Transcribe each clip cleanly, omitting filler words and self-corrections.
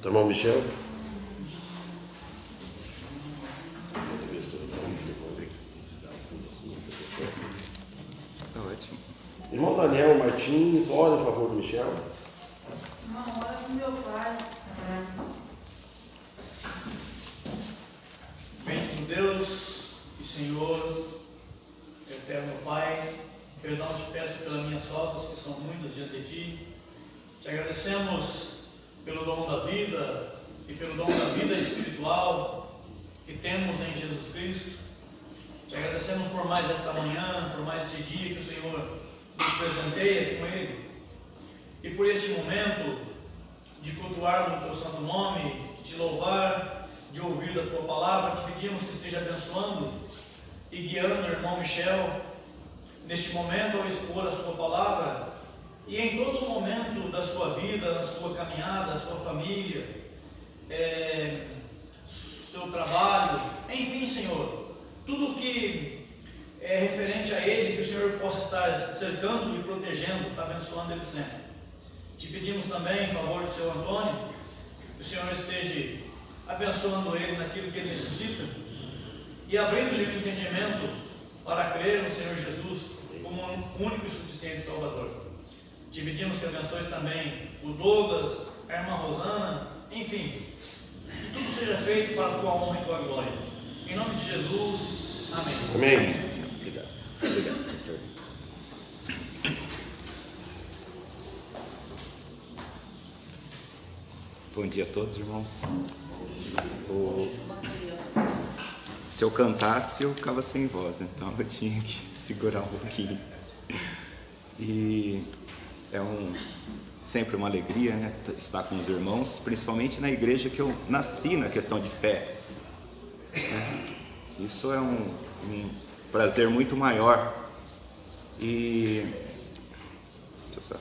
Irmão Michel? Tá ótimo. Irmão Daniel Martins, ora em favor do Michel. Irmão, ora com meu pai. Bendito Deus e Senhor, eterno Pai, perdão te peço pelas minhas faltas, que são muitas diante de Ti. Te agradecemos pelo dom da vida e pelo dom da vida espiritual que temos em Jesus Cristo. Te agradecemos por mais esta manhã, por mais esse dia que o Senhor nos presenteia com Ele. E por este momento de cultuarmos o Teu santo nome, de Te louvar, de ouvir a Tua palavra, te pedimos que esteja abençoando e guiando o irmão Michel neste momento ao expor a Sua palavra e em todo momento da sua vida, na sua caminhada, sua família, seu trabalho, enfim, Senhor, tudo que é referente a Ele, que o Senhor possa estar cercando e protegendo, abençoando Ele sempre. Te pedimos também em favor do seu Antônio, que o Senhor esteja abençoando ele naquilo que ele necessita e abrindo-lhe o entendimento para crer no Senhor Jesus como um único e suficiente Salvador. Te pedimos que abençoes também o Douglas, a irmã Rosana, enfim, que tudo seja feito para a tua honra e tua glória. Em nome de Jesus, amém. Amém. Obrigado. Obrigado, pastor. Bom dia a todos, irmãos. Se eu cantasse, eu ficava sem voz, então eu tinha que segurar um pouquinho. E é sempre uma alegria, né, estar com os irmãos, principalmente na igreja que eu nasci na questão de fé. Isso é um prazer muito maior. E deixa eu só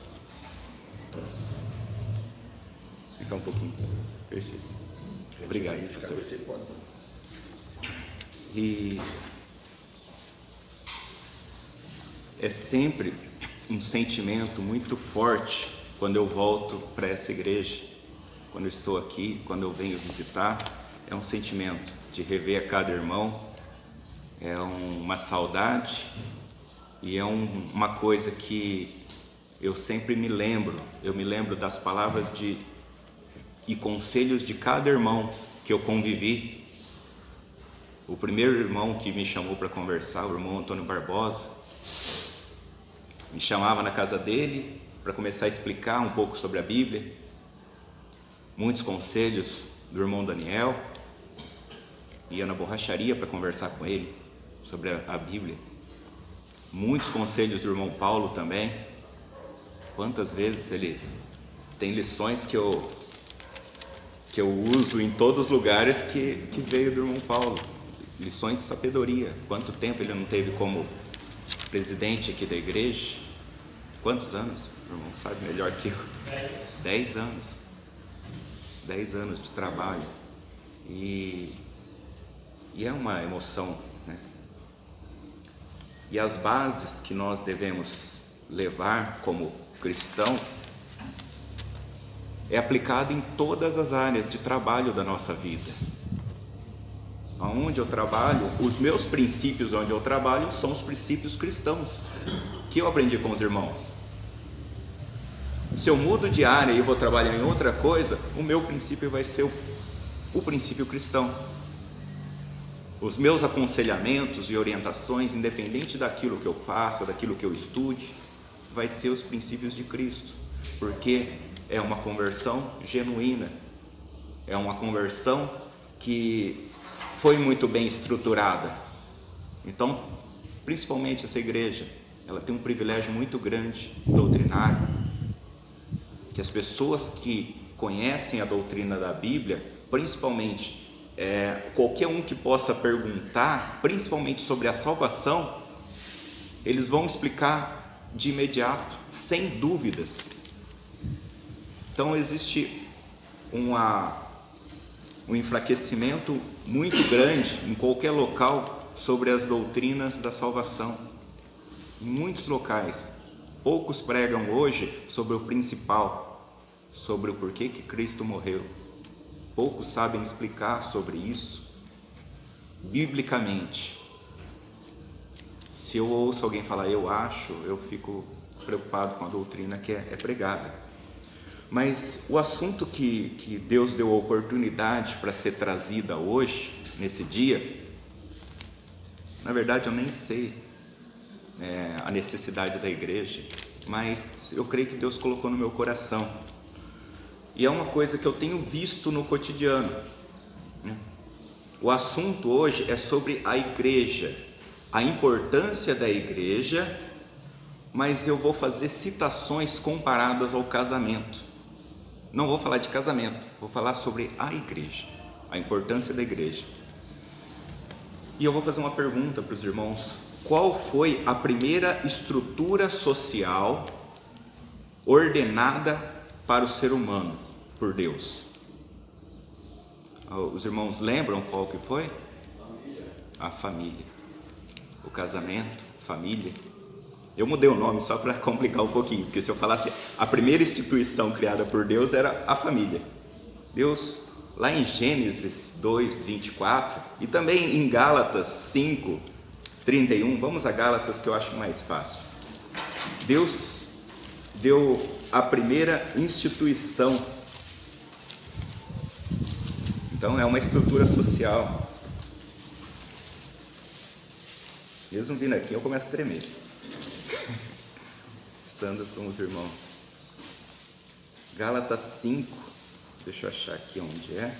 ficar um pouquinho. Perfeito. Obrigado, pastor. E é sempre um sentimento muito forte quando eu volto para essa igreja, quando eu estou aqui, quando eu venho visitar. É um sentimento de rever a cada irmão, é uma saudade e é uma coisa que eu sempre me lembro. Eu me lembro das palavras e conselhos de cada irmão que eu convivi. O primeiro irmão que me chamou para conversar, o irmão Antônio Barbosa, me chamava na casa dele para começar a explicar um pouco sobre a Bíblia. Muitos conselhos do irmão Daniel. Ia na borracharia para conversar com ele sobre a Bíblia. Muitos conselhos do irmão Paulo também. Quantas vezes ele tem lições que eu uso em todos os lugares que veio do irmão Paulo. Lições de sabedoria. Quanto tempo ele não teve como presidente aqui da igreja? Quantos anos? O irmão sabe melhor que eu. 10 anos. 10 anos de trabalho. E é uma emoção, né? E as bases que nós devemos levar como cristão é aplicado em todas as áreas de trabalho da nossa vida. Onde eu trabalho, os meus princípios onde eu trabalho são os princípios cristãos que eu aprendi com os irmãos. Se eu mudo de área e eu vou trabalhar em outra coisa, o meu princípio vai ser o princípio cristão. Os meus aconselhamentos e orientações, independente daquilo que eu faça, daquilo que eu estude, vai ser os princípios de Cristo, porque é uma conversão genuína, é uma conversão que foi muito bem estruturada. Então, principalmente essa igreja, ela tem um privilégio muito grande doutrinário, que as pessoas que conhecem a doutrina da Bíblia, principalmente qualquer um que possa perguntar, principalmente sobre a salvação, eles vão explicar de imediato, sem dúvidas. Então existe um enfraquecimento muito grande em qualquer local sobre as doutrinas da salvação. Em muitos locais, poucos pregam hoje sobre o principal, sobre o porquê que Cristo morreu. poucos sabem explicar sobre isso biblicamente. Se eu ouço alguém falar eu acho, eu fico preocupado com a doutrina que é pregada. Mas o assunto que Deus deu a oportunidade para ser trazida hoje, nesse dia, na verdade eu nem sei a necessidade da igreja, mas eu creio que Deus colocou no meu coração. E é uma coisa que eu tenho visto no cotidiano, né? O assunto hoje é sobre a igreja, a importância da igreja, mas eu vou fazer citações comparadas ao casamento. Não vou falar de casamento, vou falar sobre a igreja, a importância da igreja. E eu vou fazer uma pergunta para os irmãos: qual foi a primeira estrutura social ordenada para o ser humano por Deus? Os irmãos lembram qual que foi? A família. O casamento, família. Eu mudei o nome só para complicar um pouquinho, porque se eu falasse a primeira instituição criada por Deus era a família. Deus, lá em Gênesis 2, 24 e também em Gálatas 5, 31, vamos a Gálatas que eu acho mais fácil. Deus deu a primeira instituição. Então é uma estrutura social. Mesmo vindo aqui eu começo a tremer. Estando com os irmãos. Gálatas 5, deixa eu achar aqui onde é.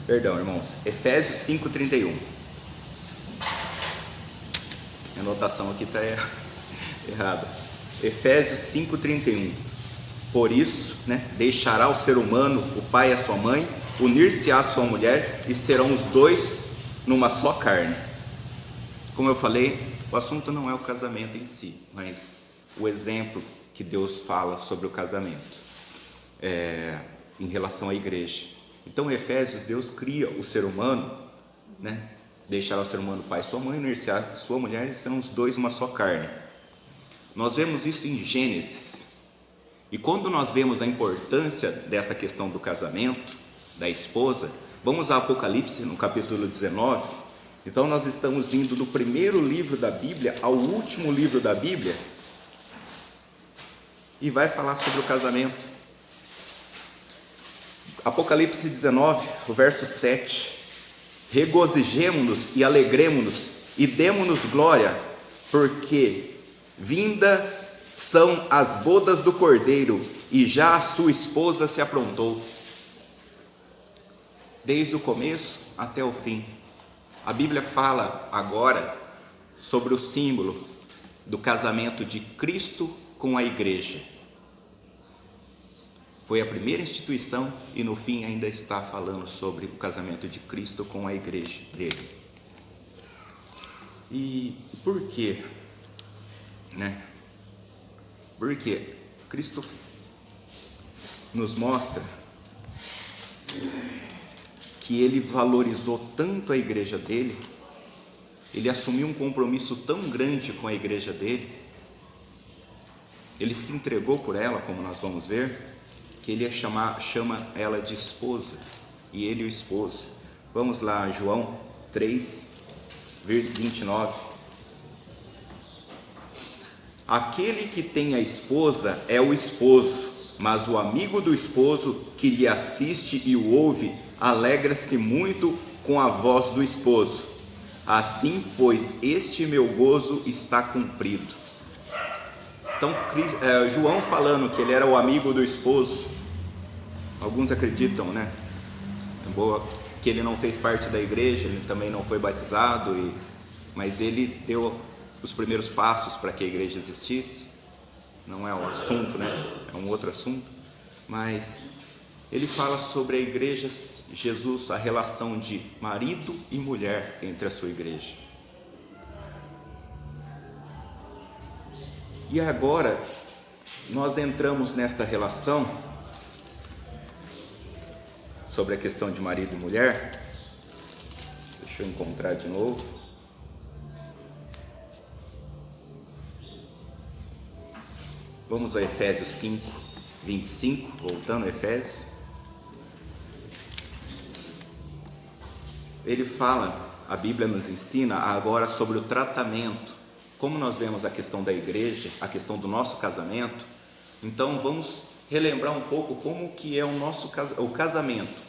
Perdão, irmãos, Efésios 5:31. Minha anotação aqui está errada. Efésios 5:31. Por isso, deixará o ser humano, o pai e a sua mãe, unir-se-á à sua mulher e serão os dois numa só carne. Como eu falei, o assunto não é o casamento em si, mas o exemplo que Deus fala sobre o casamento em relação à igreja. Então, em Efésios, Deus cria o ser humano, deixará o ser humano pai e sua mãe, unir-se à sua mulher e serão os dois uma só carne. Nós vemos isso em Gênesis. E quando nós vemos a importância dessa questão do casamento, da esposa, vamos a Apocalipse, no capítulo 19. Então, nós estamos indo do primeiro livro da Bíblia ao último livro da Bíblia e vai falar sobre o casamento. Apocalipse 19, o verso 7. Regozijemo-nos e alegremo-nos e demo-nos glória, porque vindas são as bodas do Cordeiro e já a sua esposa se aprontou. Desde o começo até o fim, a Bíblia fala agora sobre o símbolo do casamento de Cristo com a igreja. Foi a primeira instituição e no fim ainda está falando sobre o casamento de Cristo com a igreja dele. E por quê? Porque Cristo nos mostra que ele valorizou tanto a igreja dele, ele assumiu um compromisso tão grande com a igreja dele, ele se entregou por ela, como nós vamos ver, que ele chama ela de esposa, e ele o esposo. Vamos lá, João 3, 29. Aquele que tem a esposa é o esposo, mas o amigo do esposo que lhe assiste e o ouve, alegra-se muito com a voz do esposo. Assim, pois, este meu gozo está cumprido. Então, João falando que ele era o amigo do esposo, alguns acreditam, que ele não fez parte da igreja, ele também não foi batizado, mas ele deu os primeiros passos para que a igreja existisse. Não é um assunto, é um outro assunto, mas ele fala sobre a igreja, Jesus, a relação de marido e mulher entre a sua igreja. E agora, nós entramos nesta relação sobre a questão de marido e mulher. Deixa eu encontrar de novo. Vamos a Efésios 5, 25, voltando a Efésios. Ele fala, a Bíblia nos ensina agora sobre o tratamento, como nós vemos a questão da igreja, a questão do nosso casamento. Então vamos relembrar um pouco como que é o casamento,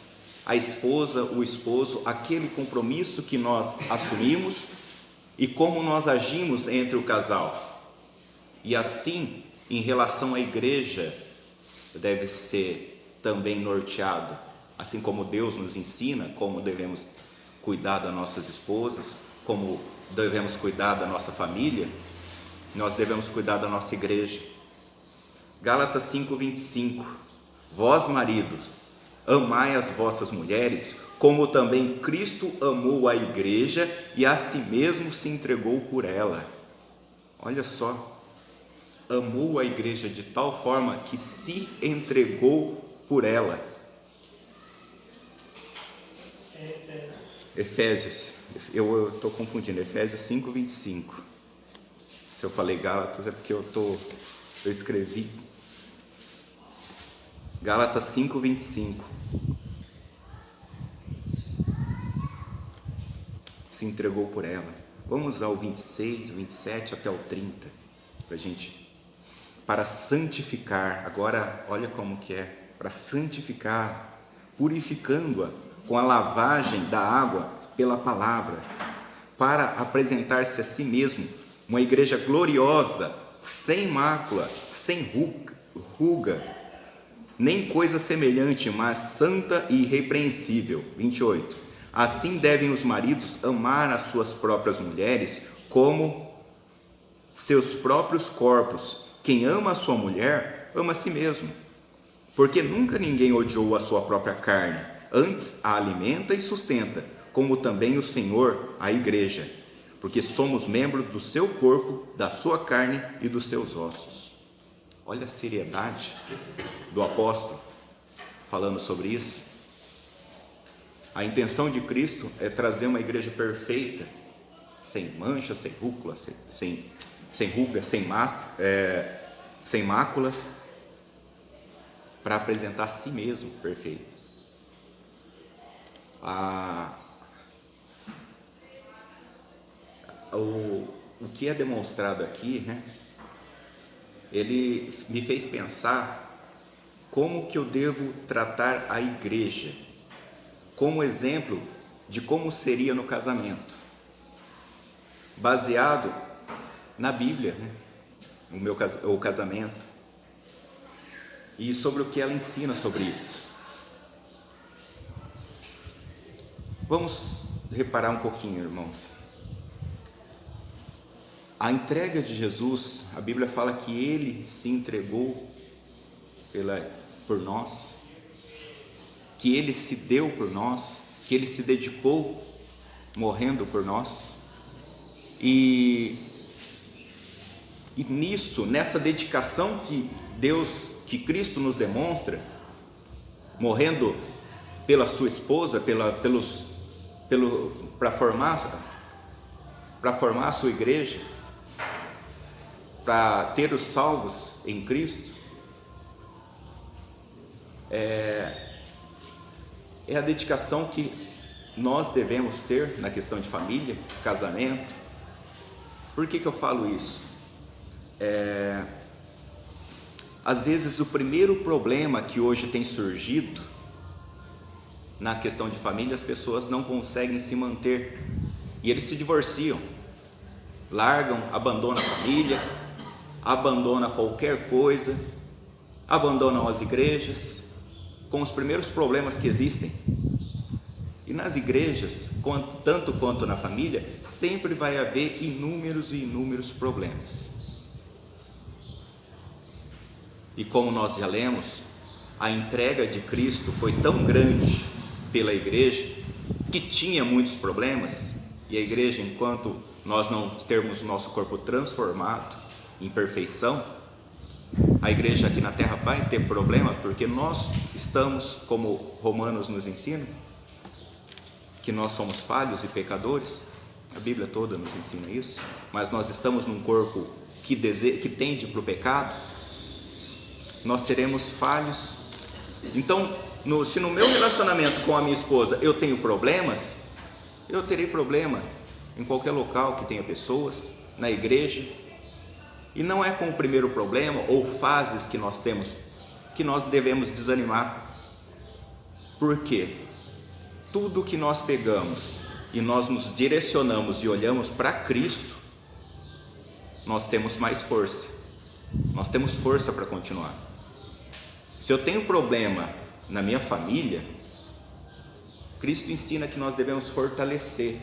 a esposa, o esposo, aquele compromisso que nós assumimos e como nós agimos entre o casal. E assim, em relação à igreja, deve ser também norteado, assim como Deus nos ensina como devemos cuidar das nossas esposas, como devemos cuidar da nossa família, nós devemos cuidar da nossa igreja. Gálatas 5:25, vós maridos, amai as vossas mulheres, como também Cristo amou a igreja e a si mesmo se entregou por ela. Olha só, amou a igreja de tal forma que se entregou por ela. Efésios, eu estou confundindo, Efésios 5:25. Se eu falei Gálatas é porque eu escrevi. Gálatas 5:25. Se entregou por ela. Vamos ao 26, 27 até o 30, para santificar. Agora, olha como que é, para santificar, purificando-a com a lavagem da água pela palavra, para apresentar-se a si mesmo uma igreja gloriosa, sem mácula, sem ruga, nem coisa semelhante, mas santa e irrepreensível. 28. Assim devem os maridos amar as suas próprias mulheres como seus próprios corpos. Quem ama a sua mulher, ama a si mesmo, porque nunca ninguém odiou a sua própria carne, antes a alimenta e sustenta, como também o Senhor a igreja, porque somos membros do seu corpo, da sua carne e dos seus ossos. Olha a seriedade do apóstolo falando sobre isso. A intenção de Cristo é trazer uma igreja perfeita, sem mancha, sem rúcula, sem ruga, sem mácula, para apresentar a si mesmo perfeito. O que é demonstrado aqui, ele me fez pensar como que eu devo tratar a igreja, como exemplo de como seria no casamento, baseado na Bíblia, o casamento, e sobre o que ela ensina sobre isso. Vamos reparar um pouquinho, irmãos. A entrega de Jesus, a Bíblia fala que Ele se entregou por nós, que Ele se deu por nós, que Ele se dedicou morrendo por nós, e nisso, nessa dedicação que Cristo nos demonstra, morrendo pela sua esposa, para formar a sua igreja, para ter os salvos em Cristo, é a dedicação que nós devemos ter na questão de família, casamento. Por que eu falo isso? Às vezes o primeiro problema que hoje tem surgido na questão de família, as pessoas não conseguem se manter e eles se divorciam, largam, abandonam a família, abandonam qualquer coisa, abandonam as igrejas, com os primeiros problemas que existem. E nas igrejas, tanto quanto na família, sempre vai haver inúmeros e inúmeros problemas. E como nós já lemos, a entrega de Cristo foi tão grande pela igreja, que tinha muitos problemas, e a igreja, enquanto nós não termos o nosso corpo transformado em perfeição, a igreja aqui na terra vai ter problemas, porque nós estamos, como Romanos nos ensina, que nós somos falhos e pecadores. A Bíblia toda nos ensina isso, mas nós estamos num corpo que tende para o pecado. Nós seremos falhos. Então, se no meu relacionamento com a minha esposa eu tenho problemas, eu terei problema em qualquer local que tenha pessoas, na igreja. E não é com o primeiro problema ou fases que nós temos que nós devemos desanimar. Por quê? Tudo que nós pegamos e nós nos direcionamos e olhamos para Cristo, nós temos mais força. Nós temos força para continuar. Se eu tenho problema na minha família, Cristo ensina que nós devemos fortalecer.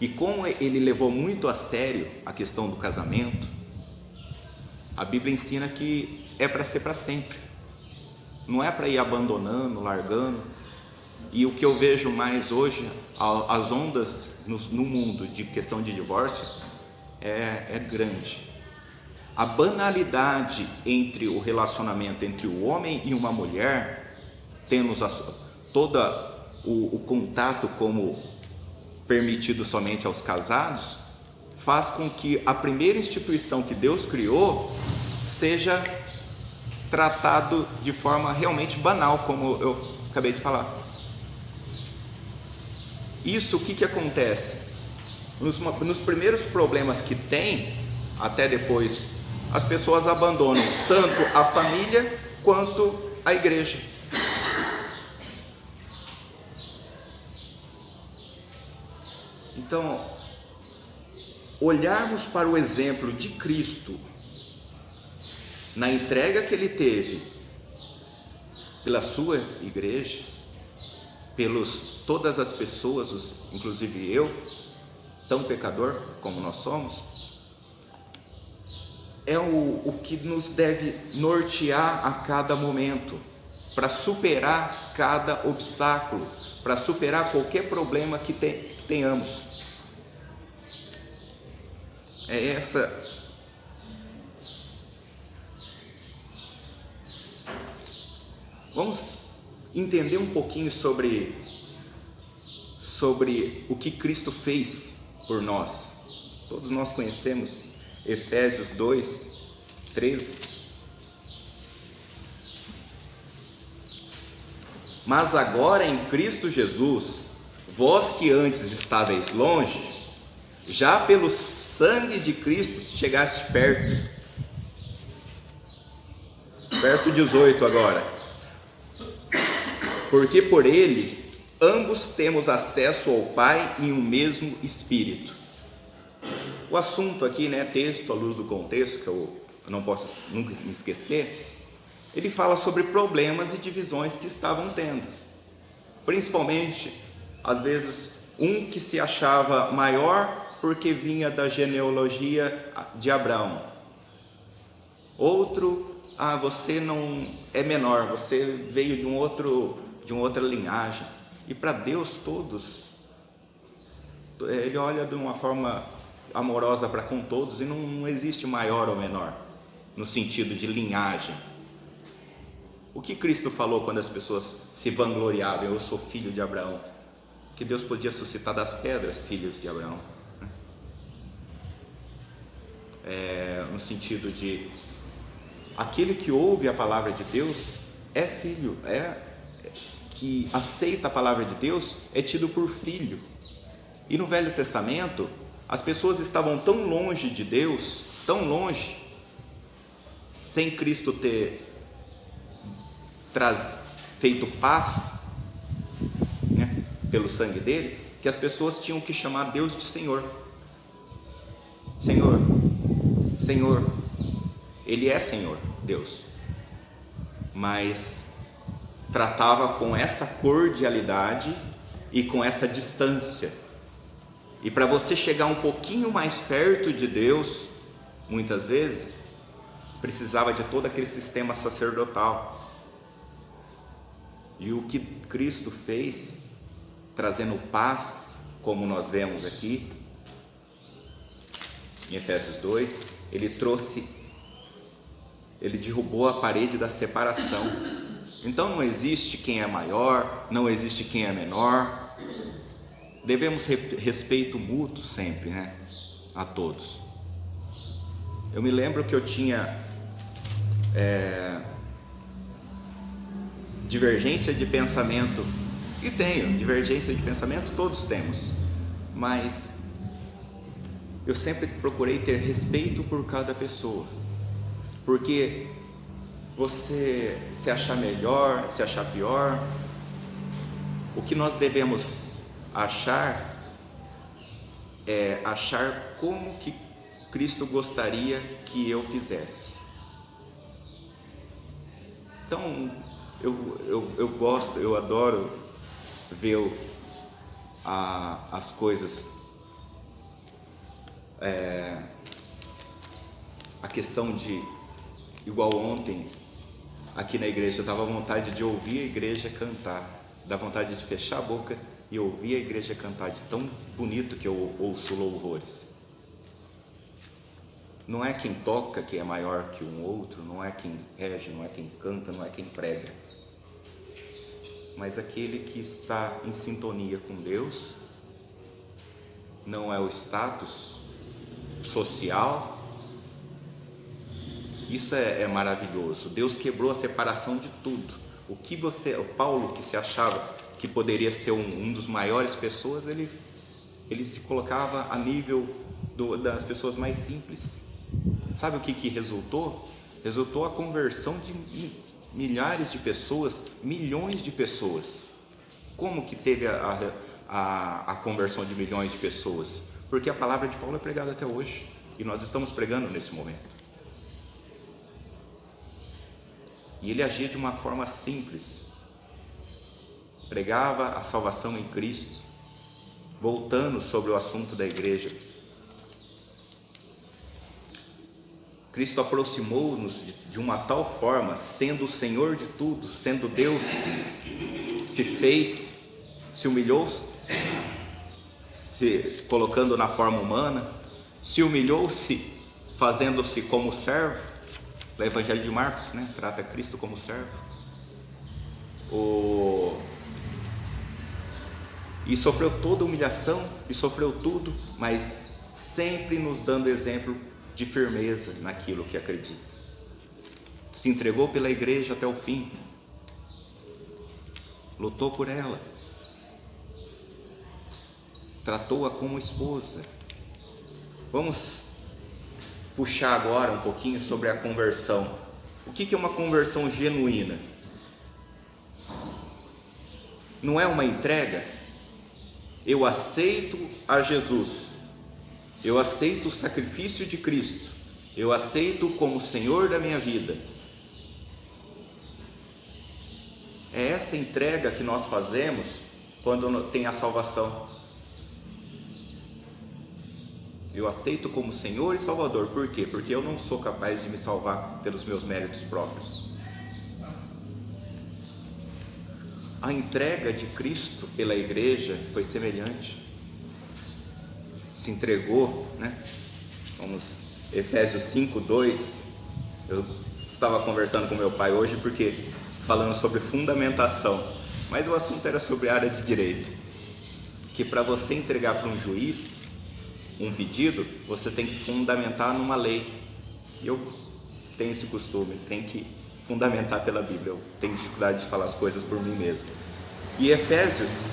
E como ele levou muito a sério a questão do casamento, a Bíblia ensina que é para ser para sempre. Não é para ir abandonando, largando. E o que eu vejo mais hoje, as ondas no mundo de questão de divórcio é grande. A banalidade entre o relacionamento entre o homem e uma mulher, tendo todo o contato como permitido somente aos casados, faz com que a primeira instituição que Deus criou seja tratado de forma realmente banal, como eu acabei de falar. Isso, o que acontece? Nos primeiros problemas que tem, até depois, as pessoas abandonam tanto a família quanto a igreja. Então, olharmos para o exemplo de Cristo, na entrega que ele teve pela sua igreja, todas as pessoas, inclusive eu, tão pecador como nós somos, é o que nos deve nortear a cada momento, para superar cada obstáculo, para superar qualquer problema que tenhamos. É essa. Vamos entender um pouquinho sobre o que Cristo fez por nós. Todos nós conhecemos Efésios 2, 13. Mas agora em Cristo Jesus, vós que antes estáveis longe, já pelo sangue de Cristo chegaste perto. Verso 18 agora. Porque por ele ambos temos acesso ao Pai em um mesmo Espírito. O assunto aqui, texto à luz do contexto, que eu não posso nunca me esquecer, ele fala sobre problemas e divisões que estavam tendo. Principalmente, às vezes, um que se achava maior porque vinha da genealogia de Abraão. Outro, você não é menor, você veio de outra linhagem. E para Deus todos, ele olha de uma forma amorosa para com todos, e não existe maior ou menor no sentido de linhagem. O que Cristo falou quando as pessoas se vangloriavam? Eu sou filho de Abraão. Que Deus podia suscitar das pedras filhos de Abraão, no sentido de aquele que ouve a palavra de Deus é filho, que aceita a palavra de Deus é tido por filho. E no Velho Testamento as pessoas estavam tão longe de Deus, tão longe, sem Cristo ter feito paz, pelo sangue dele, que as pessoas tinham que chamar Deus de Senhor. Senhor, Senhor. Ele é Senhor, Deus, mas tratava com essa cordialidade e com essa distância. E para você chegar um pouquinho mais perto de Deus, muitas vezes precisava de todo aquele sistema sacerdotal. E o que Cristo fez, trazendo paz, como nós vemos aqui, em Efésios 2, ele derrubou a parede da separação. Então não existe quem é maior, não existe quem é menor. Devemos respeito mútuo sempre, né? A todos. Eu me lembro que eu tinha divergência de pensamento, e tenho divergência de pensamento, todos temos, mas eu sempre procurei ter respeito por cada pessoa, porque você se achar melhor, se achar pior, o que nós devemos achar é achar como que Cristo gostaria que eu fizesse. Então eu gosto, eu adoro ver as coisas, a questão de, igual ontem aqui na igreja, eu dava vontade de ouvir a igreja cantar, dá vontade de fechar a boca e ouvir a igreja cantar, de tão bonito que eu ouço louvores. Não é quem toca que é maior que um outro, não é quem rege, não é quem canta, não é quem prega, mas aquele que está em sintonia com Deus. Não é o status social. Isso é maravilhoso. Deus quebrou a separação de tudo. O Paulo, que se achava que poderia ser um dos maiores pessoas, ele se colocava a nível das pessoas mais simples. Sabe o que resultou? Resultou a conversão de milhares de pessoas, milhões de pessoas. Como que teve a conversão de milhões de pessoas? Porque a palavra de Paulo é pregada até hoje, e nós estamos pregando nesse momento. E ele agia de uma forma simples, pregava a salvação em Cristo. Voltando sobre o assunto da igreja, Cristo aproximou-nos de uma tal forma, sendo o Senhor de tudo, sendo Deus, se humilhou, se colocando na forma humana, se humilhou-se, fazendo-se como servo. O Evangelho de Marcos, né, trata Cristo como servo. E sofreu toda a humilhação, e sofreu tudo, mas sempre nos dando exemplo de firmeza naquilo que acredita. Se entregou pela igreja até o fim, lutou por ela, tratou-a como esposa. Vamos puxar agora um pouquinho sobre a conversão. O que é uma conversão genuína? Não é uma entrega? Eu aceito a Jesus, eu aceito o sacrifício de Cristo, eu aceito como Senhor da minha vida. É essa entrega que nós fazemos quando tem a salvação. Eu aceito como Senhor e Salvador. Por quê? Porque eu não sou capaz de me salvar pelos meus méritos próprios. A entrega de Cristo pela igreja foi semelhante. Se entregou, né? Vamos, Efésios 5:2. Eu estava conversando com meu pai hoje, porque falando sobre fundamentação, mas o assunto era sobre a área de direito, que para você entregar para um juiz um pedido, você tem que fundamentar numa lei. E eu tenho esse costume, tem que fundamentar pela Bíblia. Eu tenho dificuldade de falar as coisas por mim mesmo. E Efésios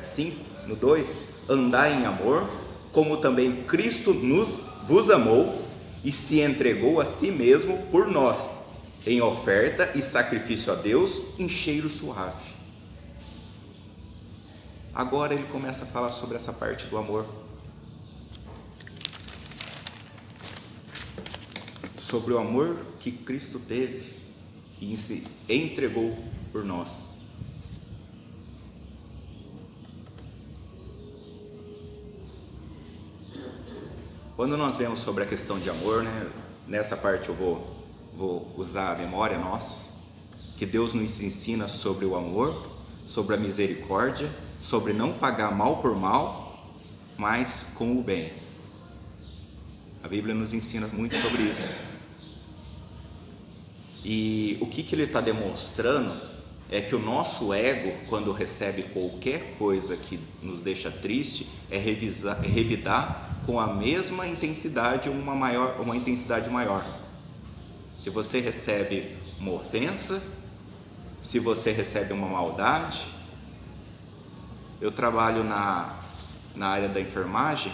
5:2, andai em amor, como também Cristo vos amou e se entregou a si mesmo por nós, em oferta e sacrifício a Deus em cheiro suave. Agora ele começa a falar sobre essa parte do amor, sobre o amor que Cristo teve e se entregou por nós. Quando nós vemos sobre a questão de amor, né, nessa parte eu vou usar a memória nossa. que Deus nos ensina sobre o amor, sobre a misericórdia, sobre não pagar mal por mal, mas com o bem. A Bíblia nos ensina muito sobre isso. E o que ele está demonstrando é que o nosso ego, quando recebe qualquer coisa que nos deixa triste, é revidar com a mesma intensidade, uma intensidade maior. Se você recebe uma ofensa, se você recebe uma maldade, eu trabalho na área da enfermagem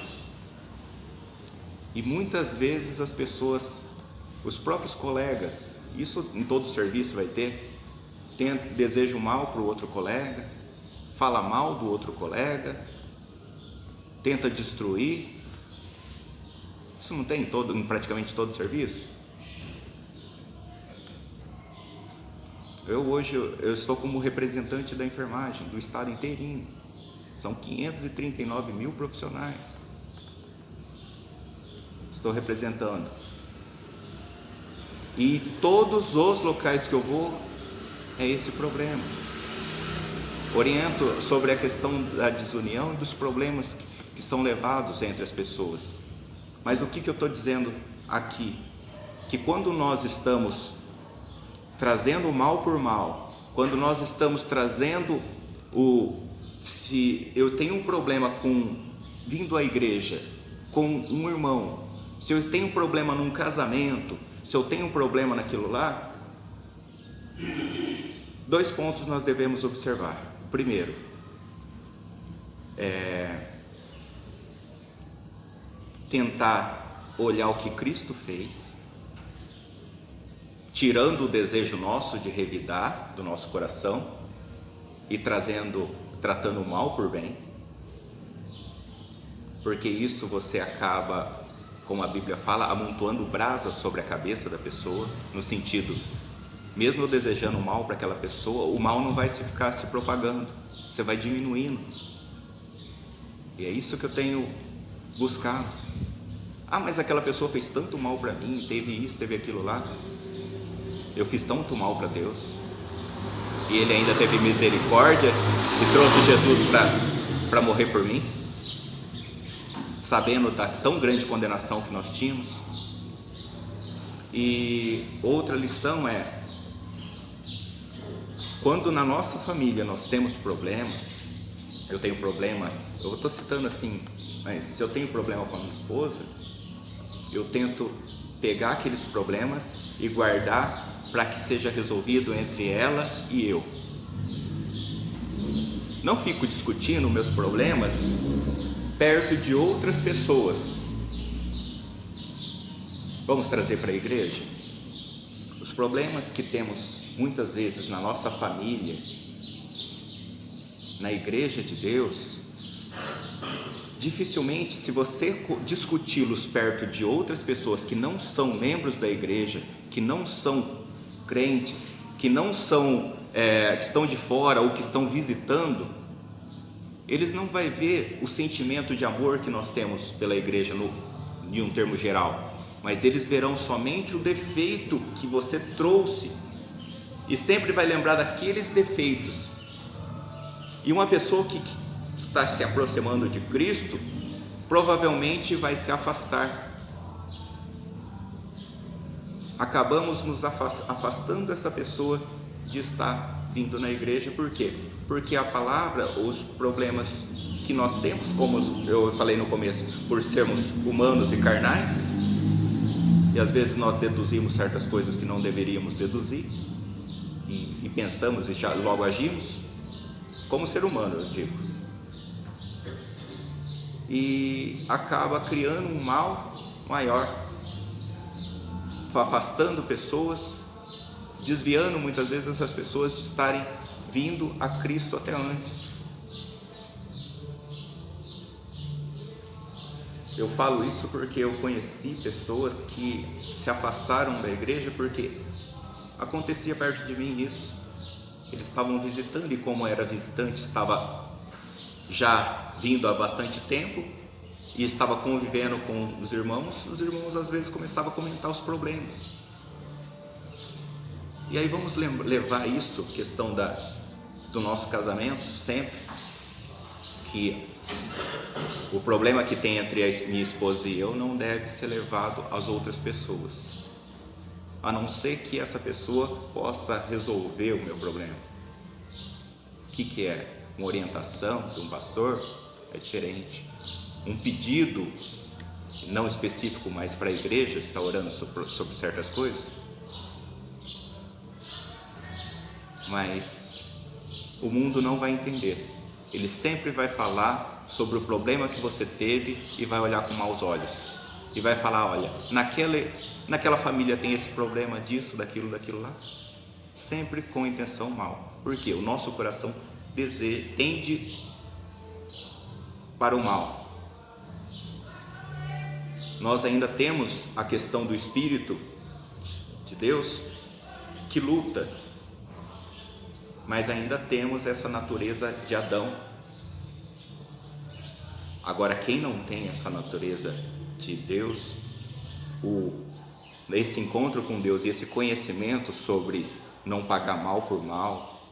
e muitas vezes as pessoas, os próprios colegas, isso em todo serviço vai ter, deseja o mal para o outro colega, fala mal do outro colega, tenta destruir. Isso não tem em praticamente todo serviço? Hoje eu estou como representante da enfermagem do estado inteirinho. São 539 mil profissionais. Estou representando. E todos os locais que eu vou, é esse problema. Oriento sobre a questão da desunião e dos problemas que são levados entre as pessoas. Mas o que eu estou dizendo aqui? Que quando nós estamos trazendo o mal por mal, quando nós estamos trazendo se eu tenho um problema vindo à igreja com um irmão, se eu tenho um problema num casamento, se eu tenho um problema naquilo lá, 2 pontos nós devemos observar. Primeiro, tentar olhar o que Cristo fez, tirando o desejo nosso de revidar do nosso coração e tratando o mal por bem, porque isso você acaba, como a Bíblia fala, amontoando brasas sobre a cabeça da pessoa, no sentido, mesmo eu desejando o mal para aquela pessoa, o mal não vai ficar se propagando, você vai diminuindo. E é isso que eu tenho buscado. Mas aquela pessoa fez tanto mal para mim, teve isso, teve aquilo lá. Eu fiz tanto mal para Deus, e Ele ainda teve misericórdia e trouxe Jesus para morrer por mim, sabendo da tão grande condenação que nós tínhamos. E outra lição é, quando na nossa família nós temos problema, eu tenho problema, eu estou citando assim, mas se eu tenho problema com a minha esposa, eu tento pegar aqueles problemas e guardar para que seja resolvido entre ela e eu. Não fico discutindo meus problemas perto de outras pessoas. Vamos trazer para a igreja os problemas que temos muitas vezes na nossa família, na igreja de Deus. Dificilmente, se você discuti-los perto de outras pessoas que não são membros da igreja, que não são crentes, que não são, que estão de fora ou que estão visitando, eles não vão ver o sentimento de amor que nós temos pela igreja em um termo geral, mas eles verão somente o defeito que você trouxe e sempre vai lembrar daqueles defeitos. E uma pessoa que está se aproximando de Cristo provavelmente vai se afastar. Acabamos nos afastando dessa pessoa de estar vindo na igreja. Por quê? Porque a palavra, os problemas que nós temos, como eu falei no começo, por sermos humanos e carnais, e às vezes nós deduzimos certas coisas que não deveríamos deduzir, e pensamos e já logo agimos, como ser humano, eu digo, e acaba criando um mal maior, afastando pessoas, desviando muitas vezes essas pessoas de estarem vindo a Cristo até antes. Eu falo isso porque eu conheci pessoas que se afastaram da igreja porque acontecia perto de mim isso. Eles estavam visitando e, como era visitante, estava já vindo há bastante tempo e estava convivendo com os irmãos às vezes começavam a comentar os problemas. E aí vamos levar isso, questão do nosso casamento, sempre, que o problema que tem entre a minha esposa e eu não deve ser levado às outras pessoas, a não ser que essa pessoa possa resolver o meu problema. O que é? Uma orientação de um pastor é diferente. Um pedido, não específico, mas para a igreja, está orando sobre certas coisas. Mas o mundo não vai entender. Ele sempre vai falar sobre o problema que você teve e vai olhar com maus olhos. E vai falar, olha, naquela família tem esse problema disso, daquilo lá. Sempre com intenção mal. Porque o nosso coração tende para o mal. Nós ainda temos a questão do Espírito de Deus que luta, mas ainda temos essa natureza de Adão. Agora, quem não tem essa natureza de Deus, esse encontro com Deus e esse conhecimento sobre não pagar mal por mal,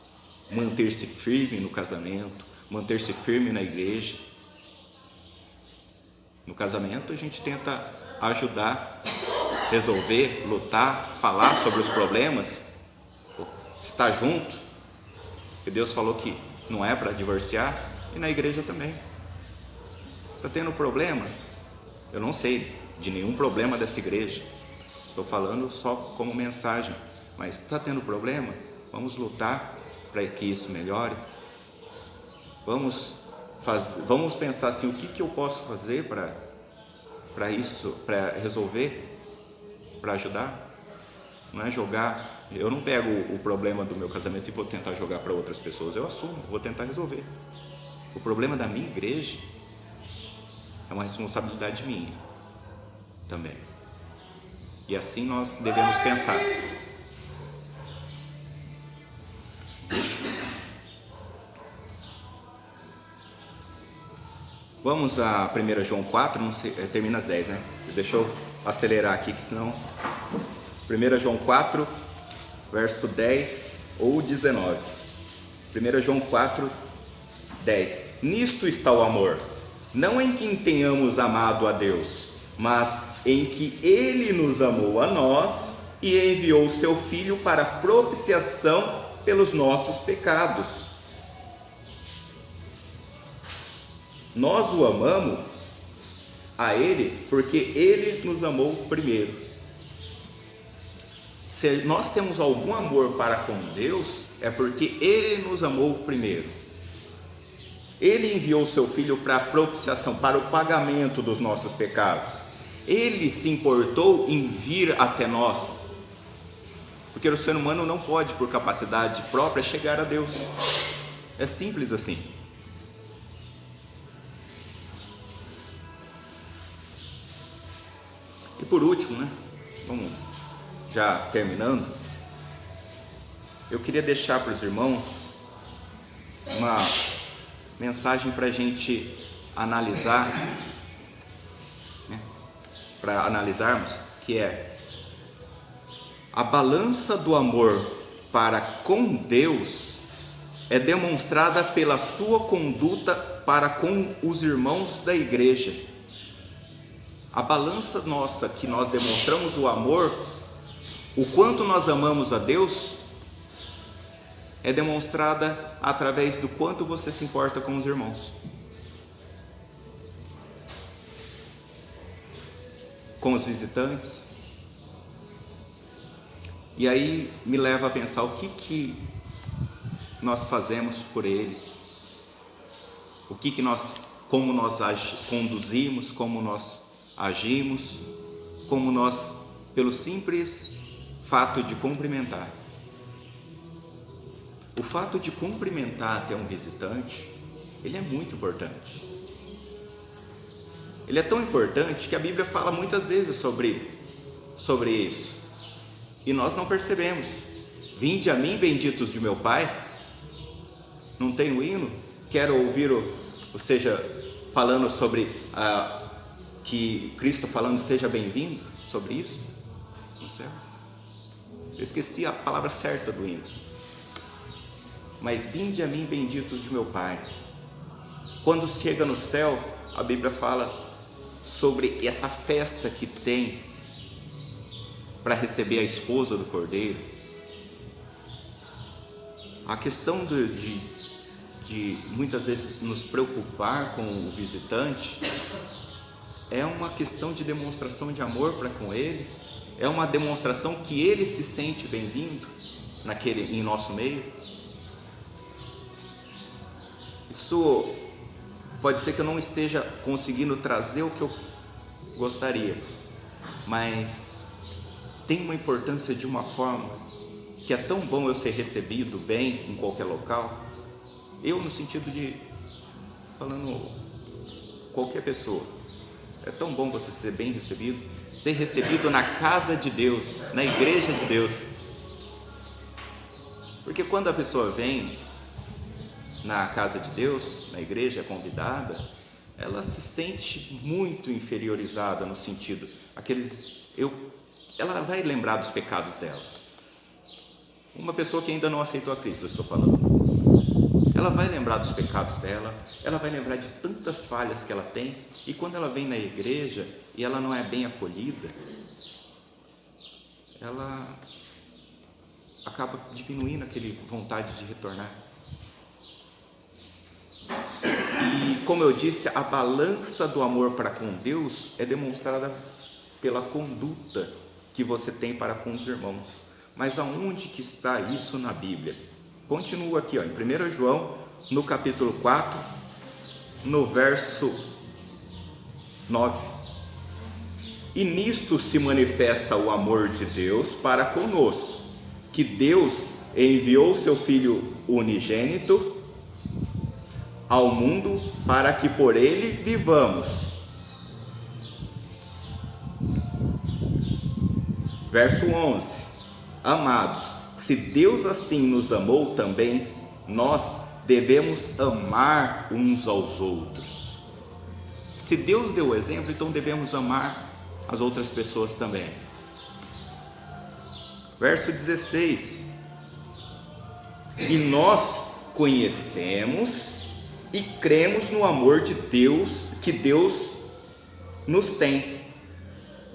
manter-se firme no casamento, manter-se firme na igreja. No casamento a gente tenta ajudar, resolver, lutar, falar sobre os problemas, estar junto, porque Deus falou que não é para divorciar, e na igreja também. Está tendo problema? Eu não sei de nenhum problema dessa igreja, estou falando só como mensagem, mas está tendo problema? Vamos lutar para que isso melhore. Vamos pensar assim, o que eu posso fazer para isso, para resolver, para ajudar. Não é jogar. Eu não pego o problema do meu casamento e vou tentar jogar para outras pessoas. Eu assumo, vou tentar resolver. O problema da minha igreja é uma responsabilidade minha também. E assim nós devemos pensar. Vamos a 1 João 4, não sei, termina às 10, né? Deixa eu acelerar aqui, que senão... 1 João 4, verso 10 ou 19. 1 João 4, 10. Nisto está o amor, não em que tenhamos amado a Deus, mas em que Ele nos amou a nós e enviou o seu Filho para propiciação pelos nossos pecados. Nós o amamos a Ele porque Ele nos amou primeiro. Se nós temos algum amor para com Deus, é porque Ele nos amou primeiro. Ele enviou o seu Filho para a propiciação, para o pagamento dos nossos pecados. Ele se importou em vir até nós, porque o ser humano não pode, por capacidade própria, chegar a Deus. É simples assim. E por último, né? Vamos já terminando. Eu queria deixar para os irmãos uma mensagem para a gente analisar, né? Para analisarmos, que é a balança do amor para com Deus é demonstrada pela sua conduta para com os irmãos da igreja. A balança nossa, que nós demonstramos o amor, o quanto nós amamos a Deus, é demonstrada através do quanto você se importa com os irmãos, com os visitantes. E aí me leva a pensar o que nós fazemos por eles, como nós conduzimos, como nós agimos, como nós, pelo simples fato de cumprimentar. O fato de cumprimentar até um visitante, ele é muito importante. Ele é tão importante que a Bíblia fala muitas vezes sobre isso. E nós não percebemos. Vinde a mim, benditos de meu Pai. Não tem um hino? Quero ouvir falando sobre que Cristo falando seja bem-vindo sobre isso no céu. Eu esqueci a palavra certa do hino. Mas vinde a mim, benditos de meu Pai. Quando chega no céu, a Bíblia fala sobre essa festa que tem para receber a esposa do Cordeiro. A questão de muitas vezes nos preocupar com o visitante é uma questão de demonstração de amor para com ele, é uma demonstração que ele se sente bem-vindo em nosso meio. Isso pode ser que eu não esteja conseguindo trazer o que eu gostaria, mas tem uma importância de uma forma que é tão bom eu ser recebido bem em qualquer local. Eu, no sentido de, falando qualquer pessoa, é tão bom você ser bem recebido, ser recebido na casa de Deus, na igreja de Deus. Porque quando a pessoa vem na casa de Deus, na igreja, é convidada, ela se sente muito inferiorizada no sentido, ela vai lembrar dos pecados dela. Uma pessoa que ainda não aceitou a Cristo, eu estou falando. Ela vai lembrar dos pecados dela, ela vai lembrar de tantas falhas que ela tem, e quando ela vem na igreja e ela não é bem acolhida, ela acaba diminuindo aquela vontade de retornar. E como eu disse, a balança do amor para com Deus é demonstrada pela conduta que você tem para com os irmãos. Mas aonde que está isso na Bíblia? Continua aqui, em 1 João, no capítulo 4, no verso 9. E nisto se manifesta o amor de Deus para conosco, que Deus enviou seu Filho unigênito ao mundo para que por ele vivamos. Verso 11. Amados, se Deus assim nos amou também, nós devemos amar uns aos outros. Se Deus deu o exemplo, então devemos amar as outras pessoas também. Verso 16. E nós conhecemos e cremos no amor de Deus, que Deus nos tem.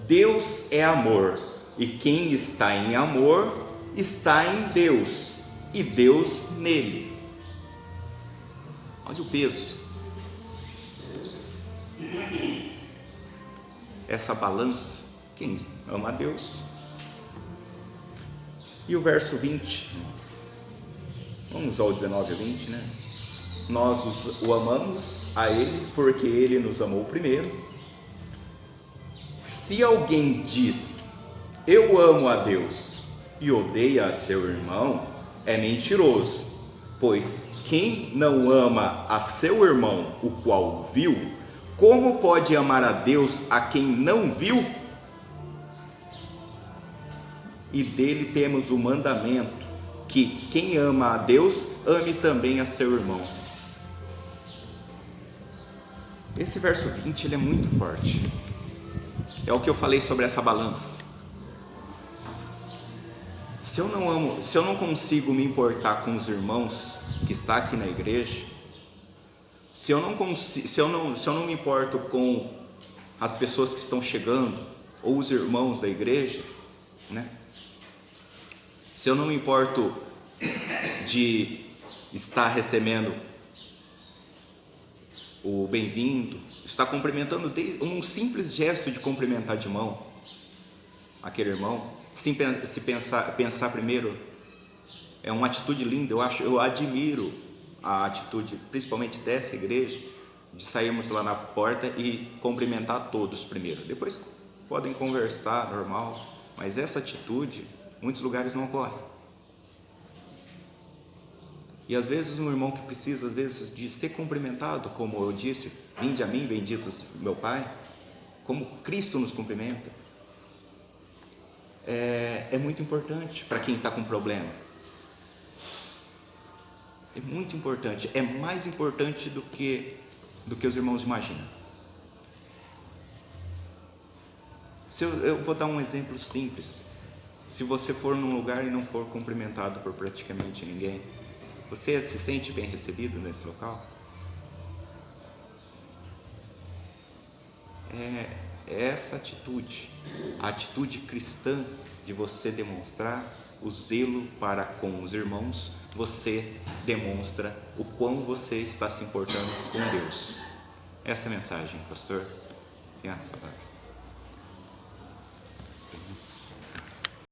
Deus é amor, e quem está em amor está em Deus, e Deus nele. Olha o peso. Essa balança, quem ama a Deus. E o verso 20, vamos ao 19 e 20, né? Nós o amamos a Ele porque Ele nos amou primeiro. Se alguém diz, eu amo a Deus e odeia a seu irmão, é mentiroso, pois quem não ama a seu irmão, o qual viu, como pode amar a Deus a quem não viu? E dele temos o mandamento, que quem ama a Deus, ame também a seu irmão. Esse verso 20 ele é muito forte. É o que eu falei sobre essa balança. Se eu não consigo me importar com os irmãos que estão aqui na igreja, se eu não me importo com as pessoas que estão chegando, ou os irmãos da igreja, né? Se eu não me importo de estar recebendo o bem-vindo, estar cumprimentando, um simples gesto de cumprimentar de mão aquele irmão, se pensar primeiro, é uma atitude linda. Eu admiro a atitude, principalmente dessa igreja, de sairmos lá na porta e cumprimentar todos primeiro. Depois podem conversar, normal, mas essa atitude, muitos lugares não ocorre. E às vezes um irmão que precisa, às vezes, de ser cumprimentado, como eu disse, vinde a mim, benditos do meu Pai, como Cristo nos cumprimenta, é muito importante para quem está com problema. É muito importante, é mais importante do que os irmãos imaginam. Eu vou dar um exemplo simples. Se você for num lugar e não for cumprimentado por praticamente ninguém, você se sente bem recebido nesse local? É essa atitude, a atitude cristã de você demonstrar o zelo para com os irmãos, você demonstra o quão você está se importando com Deus. Essa é a mensagem, pastor. Tem a palavra.